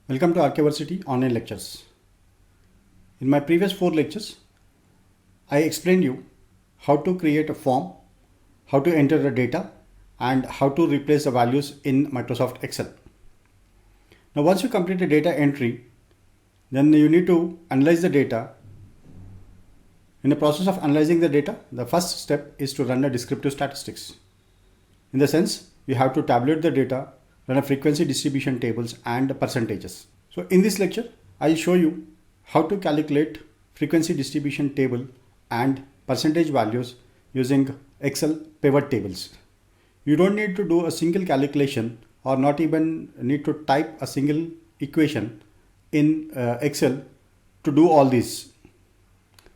Welcome to Archiversity online lectures. In my previous 4 lectures, I explained you how to create a form, how to enter the data, and how to replace the values in Microsoft Excel. Now once you complete the data entry, then you need to analyze the data. In the process of analyzing the data, the first step is to run a descriptive statistics. In the sense, you have to tabulate the data, run a frequency distribution tables and percentages. So in this lecture, I'll show you how to calculate frequency distribution table and percentage values using Excel pivot tables. You don't need to do a single calculation or not even need to type a single equation in Excel to do all these.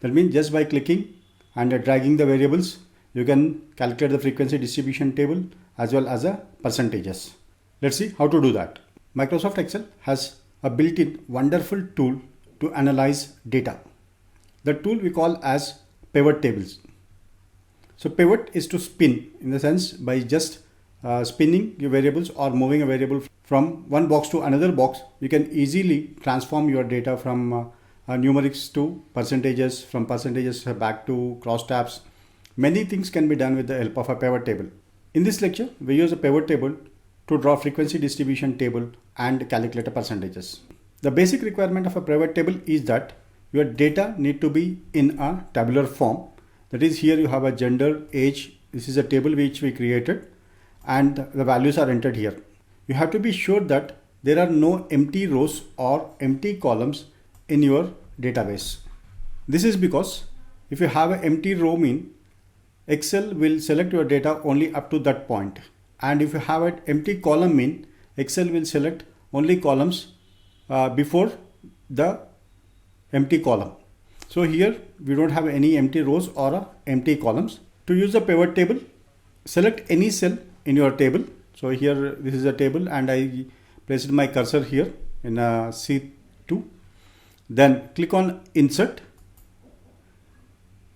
That means just by clicking and dragging the variables, you can calculate the frequency distribution table as well as the percentages. Let's see how to do that. Microsoft Excel has a built-in wonderful tool to analyze data. The tool we call as pivot tables. So pivot is to spin, in the sense by just spinning your variables or moving a variable from one box to another box, you can easily transform your data from numerics to percentages, from percentages back to crosstabs. Many things can be done with the help of a pivot table. In this lecture, we use a pivot table to draw frequency distribution table and calculate the percentages. The basic requirement of a pivot table is that your data need to be in a tabular form. That is, here you have a gender, age. This is a table which we created and the values are entered here. You have to be sure that there are no empty rows or empty columns in your database. This is because if you have an empty row mean, Excel will select your data only up to that point. And if you have an empty column mean, Excel will select only columns before the empty column. So here we don't have any empty rows or empty columns. To use the pivot table, select any cell in your table. So here this is a table and I placed my cursor here in C2. Then click on insert.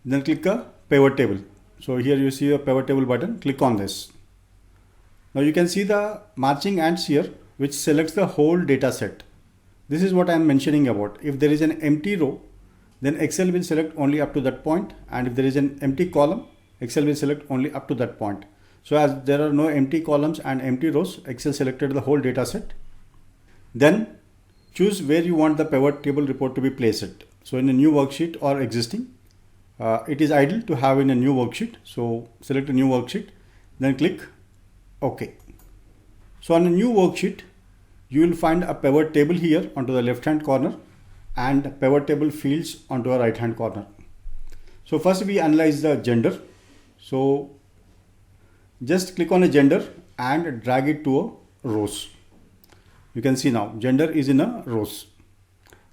Then click a pivot table. So here you see a pivot table button. Click on this. Now you can see the marching ants here, which selects the whole data set. This is what I am mentioning about. If there is an empty row, then Excel will select only up to that point. And if there is an empty column, Excel will select only up to that point. So as there are no empty columns and empty rows, Excel selected the whole data set. Then choose where you want the pivot table report to be placed. So in a new worksheet or existing, it is ideal to have in a new worksheet. So select a new worksheet, then click OK. So on a new worksheet, you will find a pivot table here onto the left hand corner and pivot table fields onto the right hand corner. So first we analyze the gender. So just click on a gender and drag it to a rows. You can see now gender is in a rows.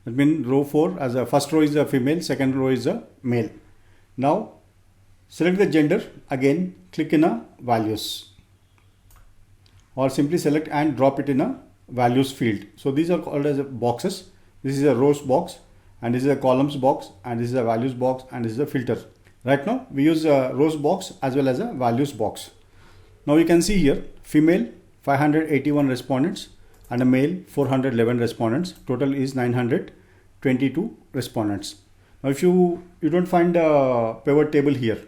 That means row 4 as a first row is a female, second row is a male. Now select the gender, again click in a values, or simply select and drop it in a values field. So these are called as boxes. This is a rows box and this is a columns box and this is a values box and this is a filter. Right now we use a rows box as well as a values box. Now you can see here female 581 respondents and a male 411 respondents. Total is 922 respondents. Now if you don't find a pivot table here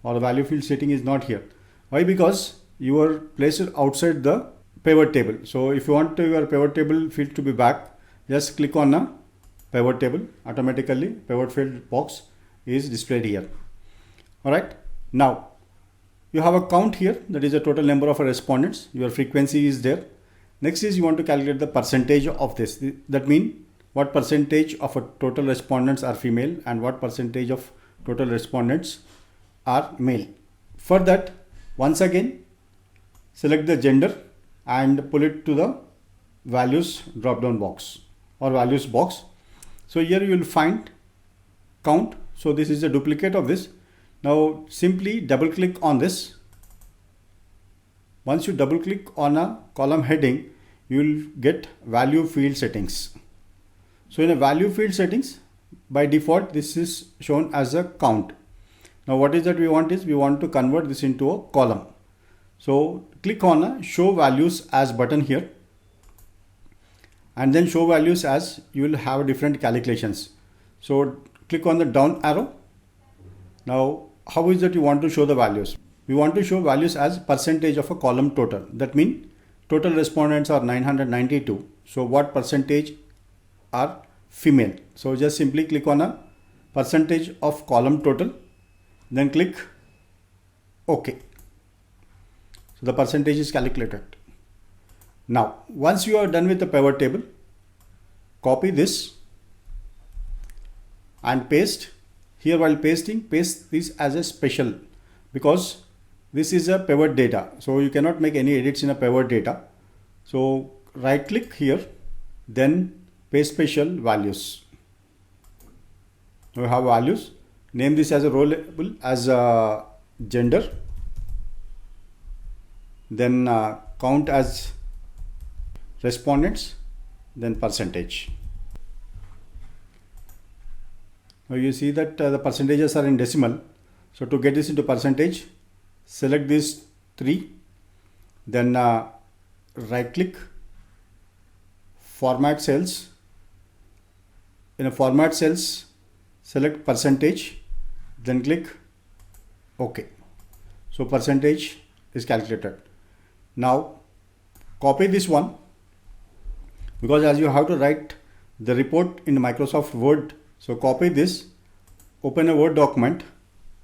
or the value field setting is not here. Why? Because you are placed outside the pivot table. So if you want your pivot table field to be back, just click on a pivot table. Automatically pivot field box is displayed here. Alright. Now you have a count here, that is the total number of respondents. Your frequency is there. Next is you want to calculate the percentage of this. That means what percentage of a total respondents are female and what percentage of total respondents are male. For that, once again select the gender and pull it to the values drop down box or values box. So here you will find count. So this is a duplicate of this. Now simply double click on this. Once you double click on a column heading, you will get value field settings. So in a value field settings, by default this is shown as a count. Now what is that we want is we want to convert this into a column. So click on a show values as button here and then show values as you will have different calculations. So click on the down arrow. Now how is that you want to show the values? We want to show values as percentage of a column total. That means total respondents are 992. So what percentage are female? So just simply click on a percentage of column total, then click OK. So the percentage is calculated. Now once you are done with the pivot table, copy this and paste. Here while pasting, paste this as a special, because this is a pivot data, so you cannot make any edits in a pivot data. So right click here, then paste special values. Now we have values. Name this as a row label as a gender, then count as respondents, then percentage. Now you see that the percentages are in decimal. So to get this into percentage, select these three, then right click, format cells. In a format cells, select percentage, then click OK. So percentage is calculated. Now copy this one, because as you have to write the report in Microsoft Word. So copy this, open a Word document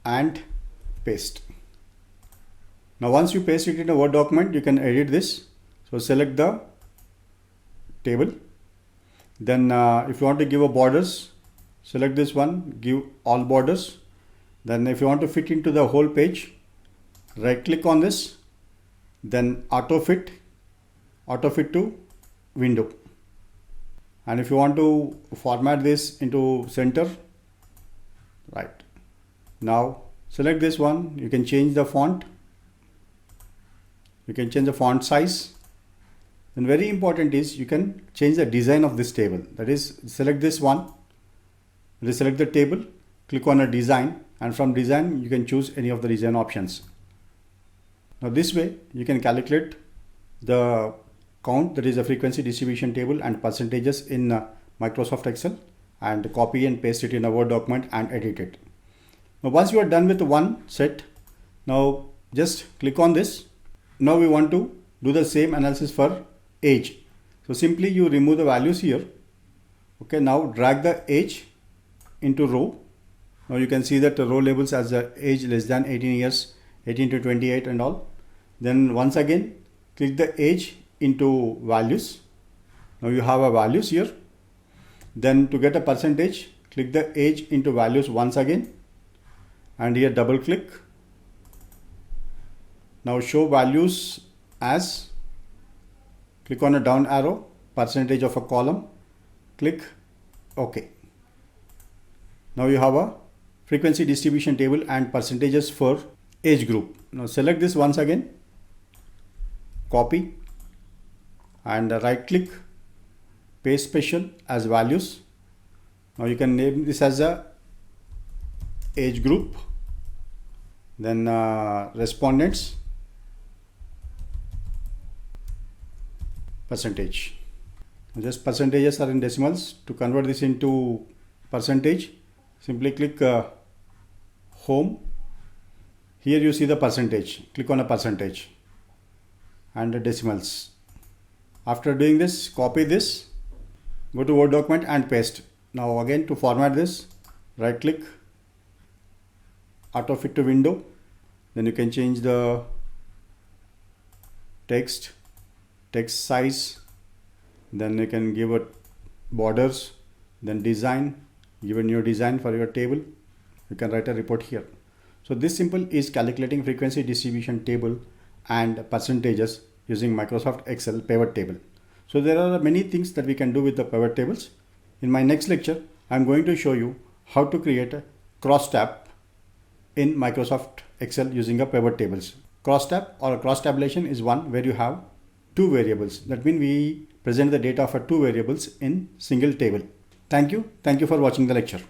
and paste. Now once you paste it in a Word document, you can edit this. So select the table. Then if you want to give a borders, select this one, give all borders. Then if you want to fit into the whole page, right click on this, then auto fit to window. And if you want to format this into center, right. Now select this one, you can change the font, you can change the font size. And very important is you can change the design of this table. That is, select this one, select the table, click on a design, and from design you can choose any of the design options. Now this way you can calculate the count, that is a frequency distribution table, and percentages in Microsoft Excel, and copy and paste it in a Word document and edit it. Now once you are done with one set, now just click on this. Now we want to do the same analysis for age. So simply you remove the values here. Okay, now drag the age into row. Now you can see that the row labels as the age less than 18 years, 18 to 28 and all. Then once again click the age into values. Now you have a values here. Then to get a percentage, click the age into values once again, and here double click. Now show values as, click on a down arrow, percentage of a column, click OK. Now you have a frequency distribution table and percentages for age group. Now select this once again, copy, and right click, paste special as values. Now you can name this as a age group, then respondents, percentage. Just percentages are in decimals. To convert this into percentage, simply click home. Here you see the percentage, click on a percentage and the decimals. After doing this, copy this, go to Word document and paste. Now again to format this, right click, auto fit to window, then you can change the text size, then you can give it borders, then design, give a new design for your table. You can write a report here. So this simple is calculating frequency distribution table and percentages using Microsoft Excel pivot table. So there are many things that we can do with the pivot tables. In my next lecture, I'm going to show you how to create a crosstab in Microsoft Excel using a pivot tables. Crosstab or a cross tabulation is one where you have two variables. That means we present the data for two variables in single table. Thank you for watching the lecture.